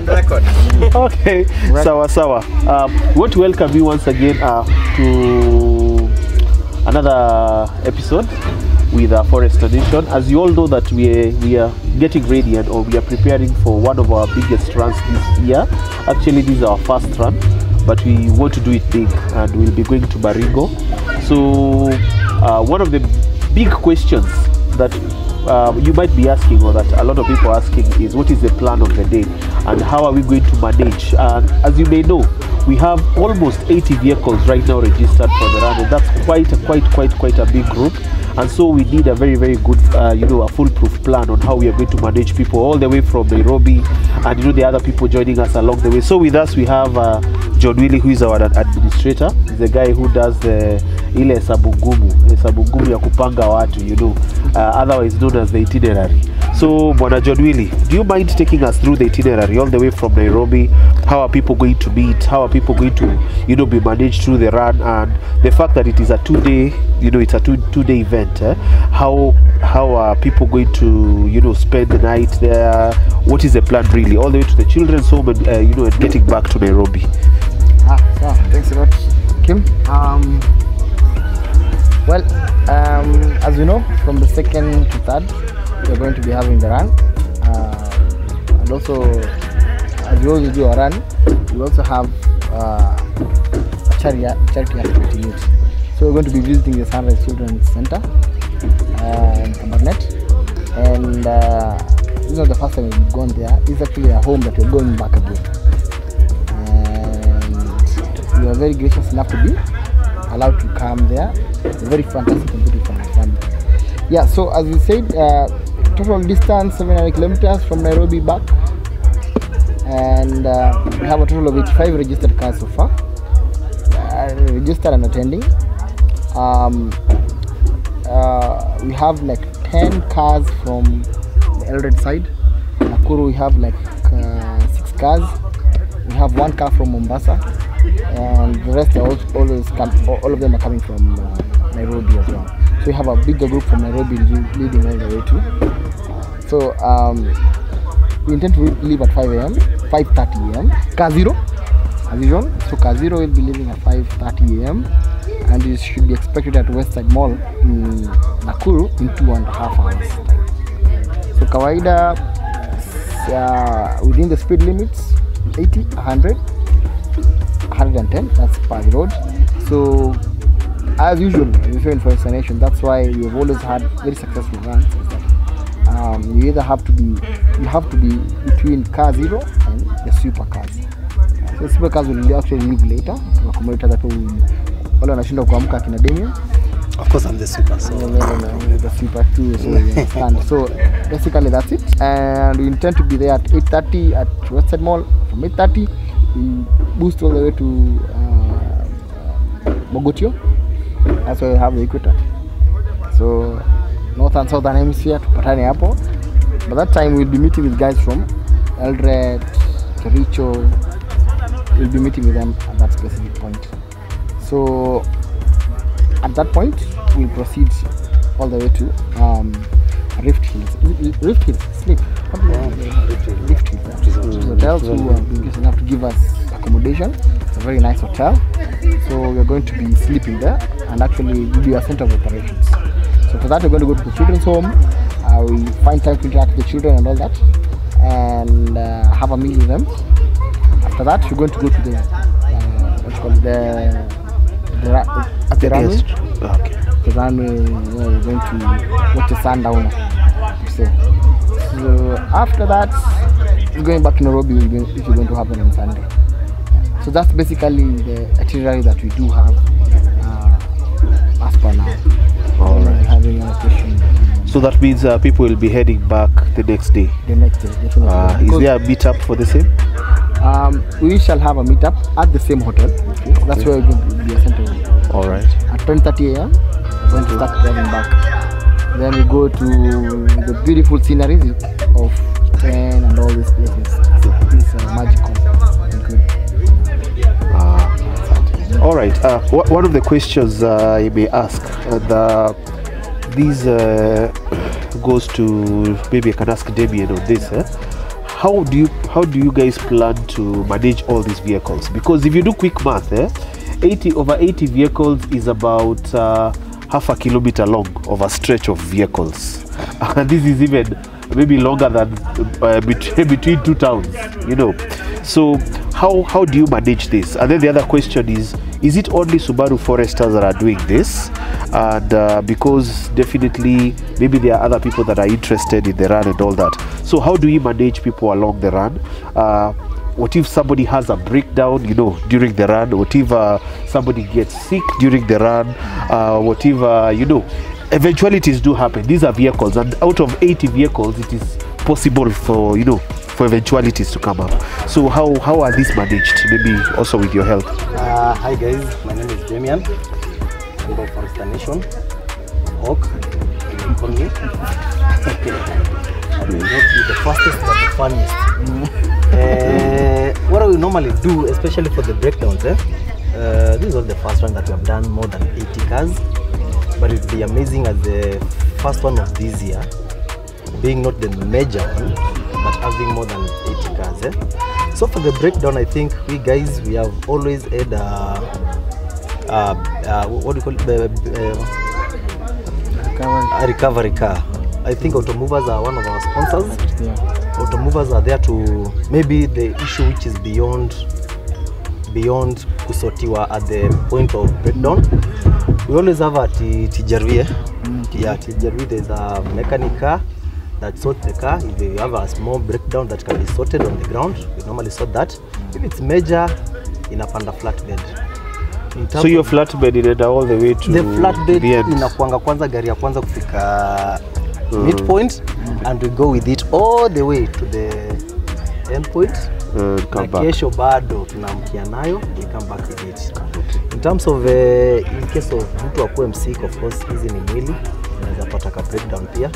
on record. Okay, sawa. We want to welcome you once again to another episode with Forest Nation. As you all know that we are getting ready or we are preparing for one of our biggest runs this year. Actually, this is our first run, but we want to do it big, and we'll be going to Baringo. So one of the big questions that you might be asking, or that a lot of people are asking, is what is the plan of the day and how are we going to manage? And as you may know, we have almost 80 vehicles right now registered for the run, and that's quite a big group. And so we need a very good a foolproof plan on how we are going to manage people all the way from Nairobi, and the other people joining us along the way. So with us we have John Willie, who is our administrator. He's the guy who does the ile sabungumu ya kupanga watu, otherwise known as the itinerary. So Bwana John Willie, do you mind taking us through the itinerary all the way from Nairobi? How are people going to meet? How are people going to be managed through the run? And the fact that it is a two-day, it's a two-day event. How are people going to spend the night there? What is the plan really, all the way to the children's home and and getting back to Nairobi? Thanks a lot, Kim. As you know, from the 2nd to 3rd, we're going to be having the run, and also, as we always do a run, we also have a charity activity unit. So we're going to be visiting the Sunrise Children's Center in Kabarnet, and this is not the first time we've gone there. It's actually a home that we're going back again, and we are very gracious enough to be allowed to come there. It's very fantastic and beautiful family. Yeah, so as we said, total distance 700 kilometers from Nairobi back, and we have a total of 85 registered cars so far, registered and attending. We have like 10 cars from the Eldoret side. Nakuru we have like 6 cars. We have 1 car from Mombasa, and the rest are all of them are coming from Nairobi as well. So we have a bigger group from Nairobi leading all the way to. So we intend to leave at 5:30 a.m. Car 0, as usual. So car 0 will be leaving at 5:30 a.m. and it should be expected at Westside Mall in Nakuru in 2.5 hours. So kawaida, within the speed limits, 80, 100, 110, that's per road. So as usual, in Forest Nation, that's why we have always had very successful runs. You either have to be between car 0 and the super cars. So super cars will actually leave later. All wanashinda kuamka kina Damien. Of course I'm the super, so the super too, so you understand. So basically that's it, and we intend to be there at 8:30 at Westside Mall. From 8:30 we boost all the way to Mogotio. That's where we have the equator. So north and southern hemisphere tupatane hapo. By that time we'll be meeting with guys from Eldoret, Kericho. We'll be meeting with them at that specific point. So at that point we'll proceed all the way to Rift Hills. Rift Hills, sleep. Rift Hills. Hotels who have been gracious enough to give us accommodation. It's a very nice hotel. So we're going to be sleeping there, and actually will be a center of operations. So for that we're going to go to the children's home. We find time to interact with the children and all that, and have a meal with them. After that we're going to go to the what's called the runway. Okay. The runway, we're going to watch the sundown. So after that, going back to Nairobi, which is going to happen on Sunday. So that's basically the itinerary that we do have as per now. All right. Having an occasion. So that means people will be heading back the next day. The next day, definitely. Is there a meetup for the same? We shall have a meetup at the same hotel. Okay. That's where we're going to be a center. All right. At 10:30 a.m. we're going to start driving back. Then we go to the beautiful sceneries of Spain and all these places. It's magical and good. All right. One of the questions you may ask, this goes to, maybe I can ask Damien on this. how do you guys plan to manage all these vehicles? Because if you do quick math, over 80 vehicles is about half a kilometer long of a stretch of vehicles, and this is even maybe longer than between two towns, you know. So how do you manage this? And then the other question is it only Subaru Foresters that are doing this? And because definitely maybe there are other people that are interested in the run and all that. So how do you manage people along the run? What if somebody has a breakdown, you know, during the run? What if somebody gets sick during the run? What if, you know, eventualities do happen. These are vehicles, and out of 80 vehicles, it is possible for, you know, for eventualities to come up. So how are these managed? Maybe also with your help. Hi guys, my name is Damian. I'm of Forester Nation. Hawk, you can call me. I will not be the fastest but the funniest. What we normally do, especially for the breakdowns, this is all the first one that we have done, more than 80 cars. But it would be amazing as the first one of this year, being not the major one, but having more than 80 cars. So for the breakdown, I think we have always had what do you call it? A recovery car. I think Automovers are one of our sponsors. Yeah. Automovers are there to maybe the issue which is beyond kusotiwa at the point of breakdown. We always have a Tijarvi. Yeah, Tijarvi, there's a mechanic car that sorts the car. If you have a small breakdown that can be sorted on the ground, we normally sort that. If it's major, inapanda flatbed. So your flatbed inaenda all the way to the flatbed the end. Inakuanga kwanza gari ya kwanza kufika midpoint, and we go with it all the way to the end point. Come back. Kesho bado tunamkia nayo, we come back with it. In terms of in case of mtu akuwe msick, of course hizi ni mwili, unaweza pata ka breakdown pia.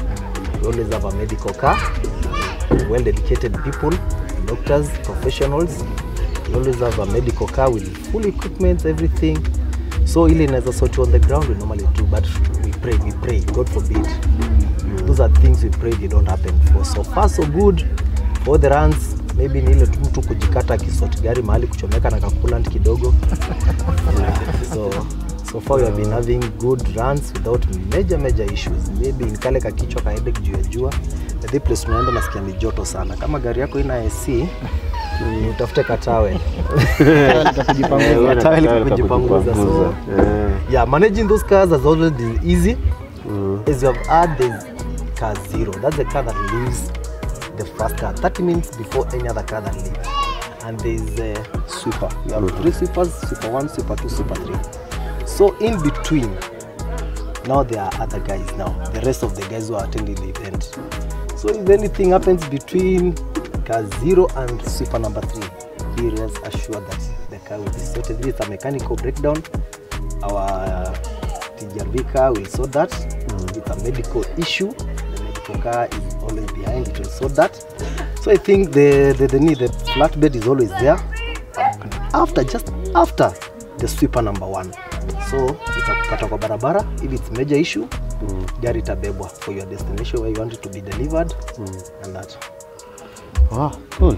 We always have a medical car, well dedicated people, doctors, professionals. We always have a medical car with full equipment, everything. So ile inaweza sort on the ground we normally do, but we pray, God forbid. Those are things we pray they don't happen. For so far so good, for the runs, maybe ni ile mtu kujikata kisort gari mahali kuchomeka na kakulant kidogo. So far we have been having good runs without major issues. Maybe in kale ka kichwa ka headache juu ya jua. The place tunaenda nasikia ni joto sana. Kama gari yako ina AC, utafute katawe. Kujipanguza. So yeah, managing those cars has always been easy. As you have had this car 0, that's the car that leaves the first car 30 minutes before any other car that leaves. And there's a sweeper. We have 3 sweepers, sweeper 1, sweeper 2, sweeper 3. So in between, now there are other guys now, the rest of the guys who are attending the event. So if anything happens between car 0 and sweeper number 3, be rest assured that the car will be sorted. If it's a mechanical breakdown, our TGRV car will sort that. If it's a medical issue, the medical car is always behind, it will sort that. So I think the flatbed is always there, just after the sweeper number 1. So itakupata kwa barabara. If it's major issue, gari itabebwa for your destination where you want it to be delivered, and that. Wow, cool.